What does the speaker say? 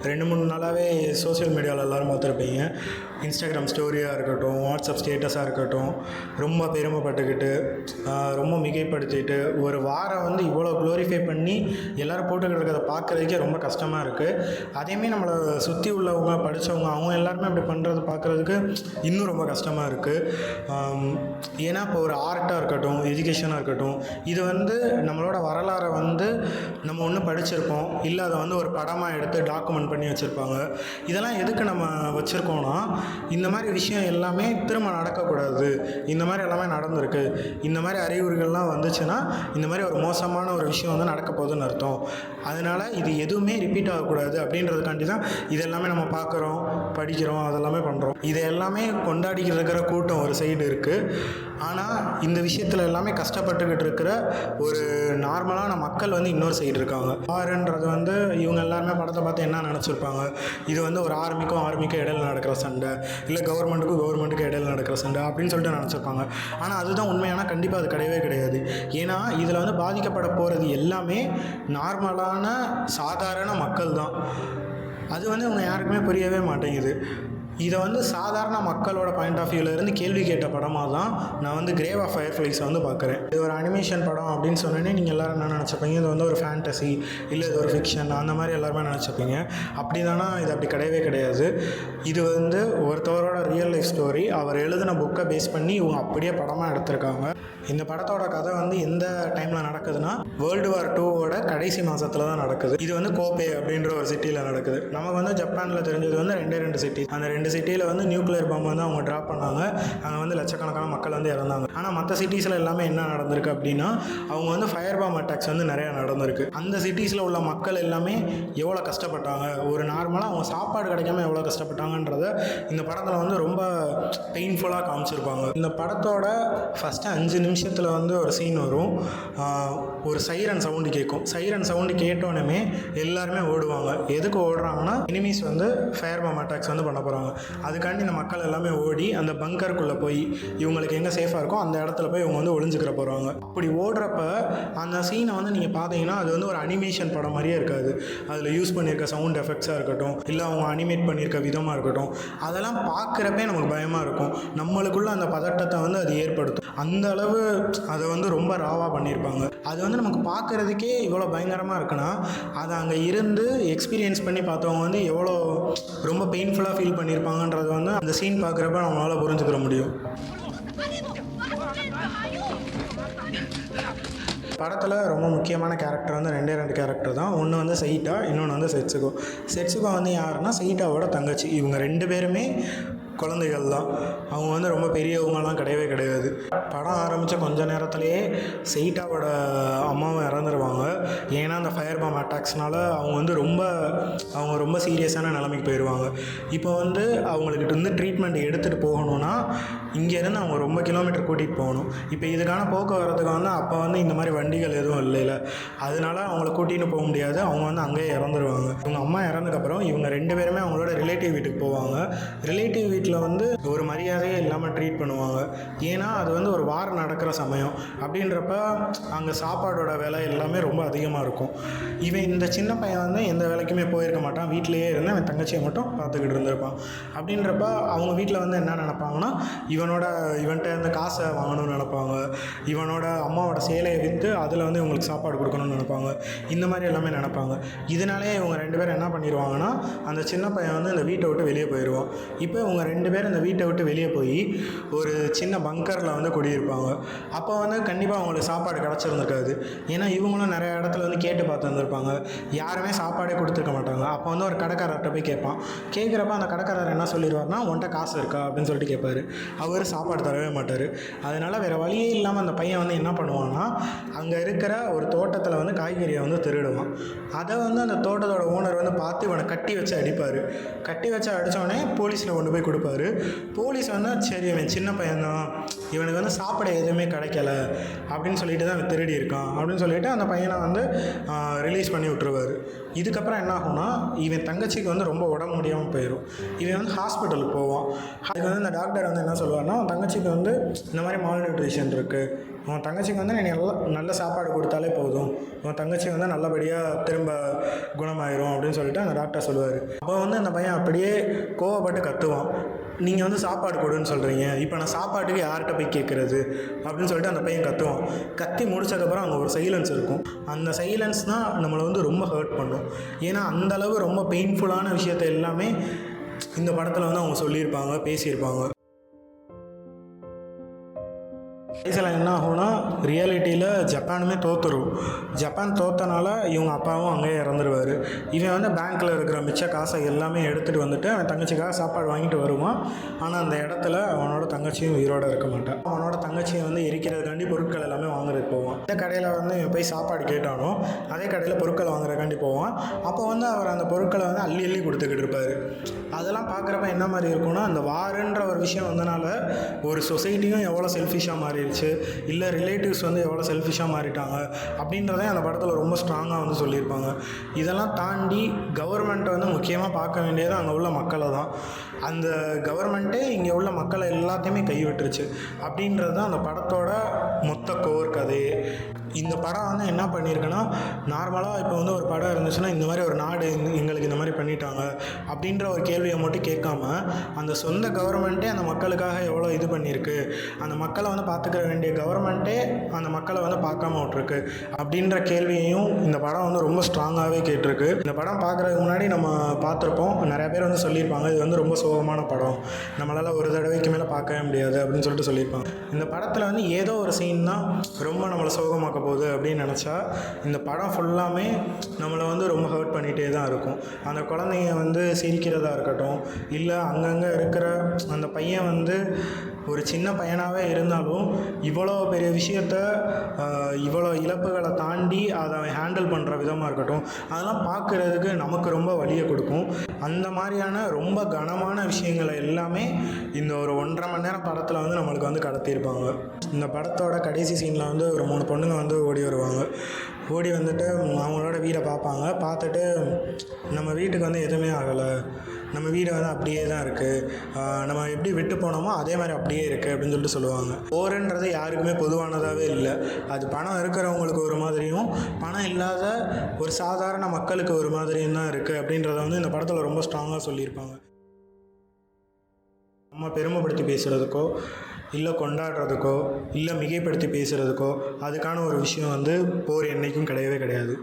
2-3 நாளாகவே சோஷியல் மீடியாவில் எல்லோரும் பார்த்துருப்பீங்க. இன்ஸ்டாகிராம் ஸ்டோரியாக இருக்கட்டும், வாட்ஸ்அப் ஸ்டேட்டஸாக இருக்கட்டும், ரொம்ப பெருமைப்பட்டுக்கிட்டு ரொம்ப மிகைப்படுத்திட்டு ஒரு வாரம் வந்து இவ்வளோ க்ளோரிஃபை பண்ணி எல்லோரும் போட்டுக்கிட்டு இருக்கிறத பார்க்குறதுக்கே ரொம்ப கஷ்டமாக இருக்குது. அதேமாரி நம்மளை சுற்றி உள்ளவங்க படித்தவங்க அவங்க எல்லாருமே அப்படி பண்ணுறது பார்க்குறதுக்கு இன்னும் ரொம்ப கஷ்டமாக இருக்குது. ஏன்னா இப்போ ஒரு ஆர்ட்டாக இருக்கட்டும், எஜுகேஷனாக இருக்கட்டும், இது வந்து நம்மளோட வரலாறை வந்து நம்ம ஒன்று படிச்சிருப்போம், இல்லை அதை வந்து ஒரு படமாக எடுத்து டாக்குமெண்ட் பண்ணி வச்சுருப்பாங்க. இதெல்லாம் எதுக்கு நம்ம வச்சுருக்கோன்னா, இந்த மாதிரி விஷயம் எல்லாமே திரும்ப நடக்கக்கூடாது, இந்த மாதிரி எல்லாமே நடந்திருக்கு, இந்த மாதிரி அறிகுறிகள்லாம் வந்துச்சுன்னா இந்த மாதிரி ஒரு மோசமான ஒரு விஷயம் வந்து நடக்க போகுதுன்னு அர்த்தம். அதனால் இது எதுவுமே ரிப்பீட் ஆகக்கூடாது அப்படின்றதுக்காண்டி தான் இதெல்லாமே நம்ம பார்க்குறோம், படிக்கிறோம், அதெல்லாமே பண்ணுறோம். இதை எல்லாமே கொண்டாடிக்கிட்டு இருக்கிற கூட்டம் ஒரு சைடு இருக்குது. ஆனால் இந்த விஷயத்தில் எல்லாமே கஷ்டப்பட்டுக்கிட்டு இருக்கிற ஒரு நார்மலான மக்கள் வந்து இன்னொரு சைடு இருக்காங்க. வாருன்றது வந்து இவங்க எல்லாருமே படத்தை பார்த்து என்ன நினச்சிருப்பாங்க, இது வந்து ஒரு ஆர்மிக்கும் இடையில நடக்கிற சண்டை, இல்லை கவர்மெண்ட்டுக்கும் இடையில நடக்கிற சண்டை அப்படின்னு சொல்லிட்டு நினச்சிருப்பாங்க. ஆனால் அதுதான் உண்மையான கண்டிப்பாக அது கிடையவே கிடையாது. ஏன்னா இதில் வந்து பாதிக்கப்பட போகிறது எல்லாமே நார்மலான சாதாரண மக்கள் தான். அது வந்து அவங்க யாருக்குமே புரியவே மாட்டேங்குது. இதை வந்து சாதாரண மக்களோட பாயிண்ட் ஆஃப் வியூவிலேருந்து கேள்வி கேட்ட படமாக தான் நான் வந்து கிரேவ் ஆஃப் ஃபயர்ஃப்ளைஸை வந்து பார்க்குறேன். இது ஒரு அனிமேஷன் படம் அப்படின்னு சொன்னோன்னே நீங்கள் எல்லோரும் என்ன நினச்சிப்பீங்க, இது வந்து ஒரு ஃபேண்டசி, இல்லை இது ஒரு ஃபிக்ஷன், அந்த மாதிரி எல்லாருமே நினச்சிப்பீங்க. அப்படி தானே இது அப்படி கிடையவே கிடையாது. இது வந்து ஒருத்தவரோட ரியல் லைஃப் ஸ்டோரி. அவர் எழுதின புக்கை பேஸ் பண்ணி இவங்க அப்படியே படமாக எடுத்திருக்காங்க. இந்த படத்தோட கதை வந்து எந்த டைமில் நடக்குதுன்னா, வேர்ல்டு வார் 2 கடைசி மாதத்தில் தான் நடக்குது. இது வந்து கோபே அப்படின்ற ஒரு சிட்டியில் நடக்குது. நமக்கு வந்து ஜப்பானில் தெரிஞ்சது வந்து 2 சிட்டி. அந்த 2 சிட்டியில் வந்து நியூக்ளியர் பாம்பு வந்து அவங்க ட்ராப் பண்ணாங்க. அங்கே வந்து லட்சக்கணக்கான மக்கள் வந்து இறந்தாங்க. ஆனால் மற்ற சிட்டிஸில் எல்லாமே என்ன நடந்திருக்கு அப்படின்னா, அவங்க வந்து ஃபயர் பாம் அட்டாக்ஸ் வந்து நிறையா நடந்திருக்கு. அந்த சிட்டிஸில் உள்ள மக்கள் எல்லாமே எவ்வளோ கஷ்டப்பட்டாங்க, ஒரு நார்மலாக அவங்க சாப்பாடு கிடைக்காம எவ்வளோ கஷ்டப்பட்டாங்கன்றத இந்த படத்தில் வந்து ரொம்ப பெயின்ஃபுல்லாக காமிச்சிருப்பாங்க. இந்த படத்தோட ஃபஸ்ட்டு 5 நிமிஷத்தில் வந்து ஒரு சீன் வரும். ஒரு சைரன் சவுண்டு கேட்கும். சைரன் சவுண்டு கேட்டோன்னே எல்லாருமே ஓடுவாங்க. எதுக்கு ஓடுறாங்கன்னா, எனிமீஸ் வந்து ஃபயர் பாம் அட்டாக்ஸ் வந்து பண்ண போகிறாங்க. அதுக்காண்டி இந்த மக்கள் எல்லாமே ஓடி அந்த பங்கருக்குள்ளே போய் இவங்களுக்கு எங்கே சேஃபாக இருக்கோ அந்த இடத்துல போய் இவங்க வந்து ஒளிஞ்சுக்கிற போகிறாங்க. அப்படி ஓடுறப்ப அந்த சீனை வந்து நீங்கள் பார்த்தீங்கன்னா அது வந்து ஒரு அனிமேஷன் படம் மாதிரியே இருக்காது. அதில் யூஸ் பண்ணியிருக்க சவுண்ட் எஃபெக்ட்ஸாக இருக்கட்டும், இல்லை அவங்க அனிமேட் பண்ணியிருக்க விதமாக இருக்கட்டும், அதெல்லாம் பார்க்குறப்பே நமக்கு பயமாக இருக்கும். நம்மளுக்குள்ள அந்த பதட்டத்தை வந்து அது ஏற்படுத்தும். அந்த அளவு அதை வந்து ரொம்ப ராவாக பண்ணியிருப்பாங்க. அது வந்து நமக்கு பார்க்குறதுக்கே இவ்வளோ பயங்கரமாக இருக்குன்னா, அதை அங்கே இருந்து எக்ஸ்பீரியன்ஸ் பண்ணி பார்த்தவங்க வந்து எவ்வளோ ரொம்ப பெயின்ஃபுல்லாக ஃபீல் பண்ணியிருப்பாங்கன்றது வந்து அந்த சீன் பார்க்குறப்ப நம்மளால் புரிஞ்சுக்கிற முடியும். படத்தில் ரொம்ப முக்கியமான கேரக்டர் வந்து 2 கேரக்டர் தான். ஒன்று வந்து சைட்டா, இன்னொன்று வந்து செட்சுகோ. செட்சுகோ வந்து யாருன்னா சைட்டாவோட தங்கச்சி. இவங்க 2 பேருமே குழந்தைகள் தான். அவங்க வந்து ரொம்ப பெரியவங்கலாம் கிடையவே கிடையாது. படம் ஆரம்பித்த கொஞ்ச நேரத்துலேயே சைட்டாவோட அம்மாவும் இறந்துருவாங்க. ஏன்னா அந்த ஃபயர் பாம் அட்டாக்ஸ்னால அவங்க வந்து ரொம்ப சீரியஸான நிலைமைக்கு போயிடுவாங்க. இப்போ வந்து அவங்கக்கிட்ட வந்து ட்ரீட்மெண்ட் எடுத்துகிட்டு போகணுன்னா இங்கேருந்து அவங்க ரொம்ப கிலோமீட்டர் கூட்டிகிட்டு போகணும். இப்போ இதுக்கான போக்குவரத்துக்கு வந்து அப்போ வந்து இந்த மாதிரி வண்டிகள் எதுவும் இல்லைல்ல, அதனால அவங்கள கூட்டிகிட்டு போக முடியாது. அவங்க வந்து அங்கேயே இறந்துருவாங்க. இவங்க அம்மா இறந்ததுக்கப்புறம் இவங்க 2 பேருமே அவங்களோட ரிலேட்டிவ் வீட்டுக்கு போவாங்க. ரிலேட்டிவ் வீட்டில் வந்து ஒரு மரியாதையே இல்லாமல் ட்ரீட் பண்ணுவாங்க. ஏன்னா அது வந்து ஒரு வாரம் நடக்கிற சமயம் அப்படின்றப்ப அங்கே சாப்பாடோட விலை எல்லாமே ரொம்ப அதிகமாக இருக்கும். இவன் இந்த சின்ன பையன் வந்து எந்த வேலைக்குமே போயிருக்க மாட்டான். வீட்டிலேயே இருந்து அவன் தங்கச்சியை மட்டும் பார்த்துக்கிட்டு இருந்திருப்பான். அப்படின்றப்ப அவங்க வீட்டில் வந்து என்ன நினைப்பாங்கன்னா, இவன்கிட்ட அந்த காசை வாங்கணும்னு நினைப்பாங்க. இவனோட அம்மாவோட சேலையை விற்று அதில் வந்து இவங்களுக்கு சாப்பாடு கொடுக்கணும்னு நினைப்பாங்க. இந்த மாதிரி எல்லாமே நினைப்பாங்க. இதனாலே இவங்க 2 பேரும் என்ன பண்ணிடுவாங்கன்னா, அந்த சின்ன பையன் வந்து இந்த வீட்டை விட்டு வெளியே போயிடுவான். இப்போ இவங்க 2 பேரும் இந்த வீட்டை விட்டு வெளியே போய் ஒரு சின்ன பங்கரில் வந்து குடியிருப்பாங்க. அப்போ வந்து கண்டிப்பாக அவங்களுக்கு சாப்பாடு கிடச்சிருந்துருக்காது. ஏன்னா இவங்களும் நிறைய இடத்துல வந்து கேட்டு பார்த்து வந்திருப்பாங்க. யாருமே சாப்பாடே கொடுத்துருக்க மாட்டாங்க. அப்போ வந்து ஒரு கடைக்காரர்கிட்ட போய் கேட்பான். கேட்குறப்ப அந்த கடைக்காரர் என்ன சொல்லிடுவார்னா, உன்கிட்ட காசு இருக்கா அப்படின்னு சொல்லிட்டு கேட்பார். அவர் சாப்பாடு தரவே மாட்டார். அதனால் வேறு வழியே இல்லாமல் அந்த பையன் வந்து என்ன பண்ணுவான்னா, அங்கே இருக்கிற ஒரு தோட்டத்தில் வந்து காய்கறியை வந்து திருடுவான். அதை வந்து அந்த தோட்டத்தோட ஓனர் வந்து பார்த்து இவனை கட்டி வச்சு அடிப்பார். கட்டி வச்சு அடித்தோடனே போலீஸில் கொண்டு போய் கொடுப்பாரு. போலீஸ் வந்து சரி இவன் சின்ன பையன்தான், இவனுக்கு வந்து சாப்பிட எதுவுமே கிடைக்கல அப்படின்னு சொல்லிட்டு தான் அவன் திருடி இருக்கான் அப்படின்னு சொல்லிட்டு அந்த பையனை வந்து ரிலீஸ் பண்ணி விட்டுருவார். இதுக்கப்புறம் என்ன ஆகும்னா, இவன் தங்கச்சிக்கு வந்து ரொம்ப உடம்பு முடியாமல் போயிடும். இவன் வந்து ஹாஸ்பிட்டலுக்கு போவான். அதுக்கு வந்து இந்த டாக்டர் வந்து என்ன சொல்லுவார்னா, தங்கச்சிக்கு வந்து இந்த மாதிரி மால் நியூட்ரிஷன் இருக்குது, உன் தங்கச்சிக்கு வந்து நீ நல்ல சாப்பாடு கொடுத்தாலே போதும், உன் தங்கச்சி வந்து நல்லபடியாக திரும்ப குணமாயிரும் அப்படின்னு சொல்லிட்டு அந்த டாக்டர் சொல்லுவார். அப்போ வந்து அந்த பையன் அப்படியே கோவப்பட்டு கத்துவான், நீங்கள் வந்து சாப்பாடு கொடுன்னு சொல்கிறீங்க, இப்போ நான் சாப்பாட்டுக்கு யார்கிட்ட போய் கேட்குறது அப்படின்னு சொல்லிட்டு அந்த பையன் கத்துவான். கத்தி முடிச்சதுக்கப்புறம் அங்கே ஒரு சைலன்ஸ் இருக்கும். அந்த சைலன்ஸ் தான் நம்மளை வந்து ரொம்ப ஹர்ட் பண்ணும். ஏன்னா அந்தளவு ரொம்ப பெயின்ஃபுல்லான விஷயத்தை எல்லாமே இந்த படத்தில் வந்து அவங்க சொல்லியிருப்பாங்க, பேசியிருப்பாங்க. கடைசியில் என்ன ஆகும்னா ரியாலிட்டியில் ஜப்பானுமே தோற்றுரும். ஜப்பான் தோற்றனால இவங்க அப்பாவும் அங்கேயே இறந்துருவார். இவன் வந்து பேங்க்கில் இருக்கிற மிச்ச காசை எல்லாமே எடுத்துகிட்டு வந்துட்டு அவன் தங்கச்சிக்காக சாப்பாடு வாங்கிட்டு வருவான். ஆனால் அந்த இடத்துல அவனோட தங்கச்சியும் உயிரோடு இருக்க மாட்டான். அவனோட தங்கச்சியை வந்து எரிக்கிறதுக்காண்டி பொருட்கள் எல்லாமே வாங்குறதுக்கு போவான். இந்த கடையில் வந்து இவன் போய் சாப்பாடு கேட்டானோ அதே கடையில் பொருட்கள் வாங்குறதுக்காண்டி போவான். அப்போ வந்து அவர் அந்த பொருட்களை வந்து அள்ளி அள்ளி கொடுத்துக்கிட்டு இருப்பார். அதெல்லாம் பார்க்குறப்ப என்ன மாதிரி இருக்கும்னா, அந்த வாருன்ற ஒரு விஷயம் வந்தனால ஒரு சொசைட்டியும் எவ்வளோ செல்ஃபிஷாக மாறிடுச்சு, இல்லை ரிலேட்டிவ்ஸ் வந்து எவ்வளோ செல்ஃபிஷாக மாறிட்டாங்க அப்படின்றதே அந்த படத்தில் ரொம்ப ஸ்ட்ராங்காக வந்து சொல்லியிருப்பாங்க. இதெல்லாம் தாண்டி கவர்மெண்ட்டை வந்து முக்கியமாக பார்க்க வேண்டியது அங்கே உள்ள மக்களை தான். அந்த கவர்மெண்ட்டே இங்கே உள்ள மக்களை எல்லாத்தையுமே கைவிட்டுருச்சு அப்படின்றது தான் அந்த படத்தோட மொத்த கோர் கதையே. இந்த படம் வந்து என்ன பண்ணியிருக்குன்னா, நார்மலாக இப்போ வந்து ஒரு படம் இருந்துச்சுன்னா இந்த மாதிரி ஒரு நாடு எங்களுக்கு இந்த மாதிரி பண்ணிட்டாங்க அப்படின்ற ஒரு கேள்வியை மட்டும் கேட்காம, அந்த சொந்த கவர்மெண்ட்டே அந்த மக்களுக்காக எவ்வளோ இது பண்ணியிருக்கு, அந்த மக்களை வந்து பார்த்துக்கிற வேண்டிய கவர்மெண்ட்டே அந்த மக்களை வந்து பார்க்காம விட்ருக்கு அப்படின்ற கேள்வியையும் இந்த படம் வந்து ரொம்ப ஸ்ட்ராங்காகவே கேட்டிருக்கு. இந்த படம் பார்க்குறதுக்கு முன்னாடி நம்ம பார்த்துருப்போம், நிறைய பேர் வந்து சொல்லியிருப்பாங்க இது வந்து ரொம்ப சோகமான படம், நம்மளால் ஒரு தடவைக்கு மேலே பார்க்கவே முடியாது அப்படின்னு சொல்லிட்டு சொல்லியிருப்பாங்க. இந்த படத்தில் வந்து ஏதோ ஒரு சீன் தான் ரொம்ப நம்மளை சோகமாக்க போகுது அப்படின்னு நினச்சா, இந்த படம் ஃபுல்லாமே நம்மளை வந்து ரொம்ப ஹர்ட் பண்ணிகிட்டே தான் இருக்கும். அந்த குழந்தைங்க வந்து சிரிக்கிறதா இருக்கட்டும், இல்லை அங்கங்கே இருக்கிற அந்த பையன் வந்து ஒரு சின்ன பையனாகவே இருந்தாலும் இவ்வளோ பெரிய விஷயத்த இவ்வளோ இழப்புகளை தாண்டி அதை அவன் ஹேண்டில் பண்ணுற விதமாக இருக்கட்டும், அதெல்லாம் பார்க்குறதுக்கு நமக்கு ரொம்ப வலியை கொடுக்கும். அந்த மாதிரியான ரொம்ப கனமான விஷயங்களை எல்லாமே இந்த ஒரு 1.5 மணி நேரம் படத்தில் வந்து நம்மளுக்கு வந்து கடத்தியிருப்பாங்க. இந்த படத்தோட கடைசி சீனில் வந்து ஒரு 3 பொண்ணுங்க வந்து ஓடி வருவாங்க. ஓடி வந்துட்டு அவங்களோட வீடை பார்ப்பாங்க. பார்த்துட்டு நம்ம வீட்டுக்கு வந்து எதுவுமே ஆகலை, நம்ம வீடு வந்து அப்படியே தான் இருக்குது, நம்ம எப்படி விட்டு போனோமோ அதே மாதிரி அப்படியே இருக்குது அப்படின்னு சொல்லிட்டு சொல்லுவாங்க. போருன்றது யாருக்குமே பொதுவானதாகவே இல்லை. அது பணம் இருக்கிறவங்களுக்கு ஒரு மாதிரியும் பணம் இல்லாத ஒரு சாதாரண மக்களுக்கு ஒரு மாதிரியும் தான் இருக்குது அப்படின்றத வந்து இந்த படத்தில் ரொம்ப ஸ்ட்ராங்காக சொல்லியிருப்பாங்க. நம்ம பெருமைப்படுத்தி பேசுகிறதுக்கோ இல்லை கொண்டாடுறதுக்கோ இல்லை மிகைப்படுத்தி பேசுகிறதுக்கோ அதுக்கான ஒரு விஷயம் வந்து போர் என்றைக்கும் கிடையவே கிடையாது.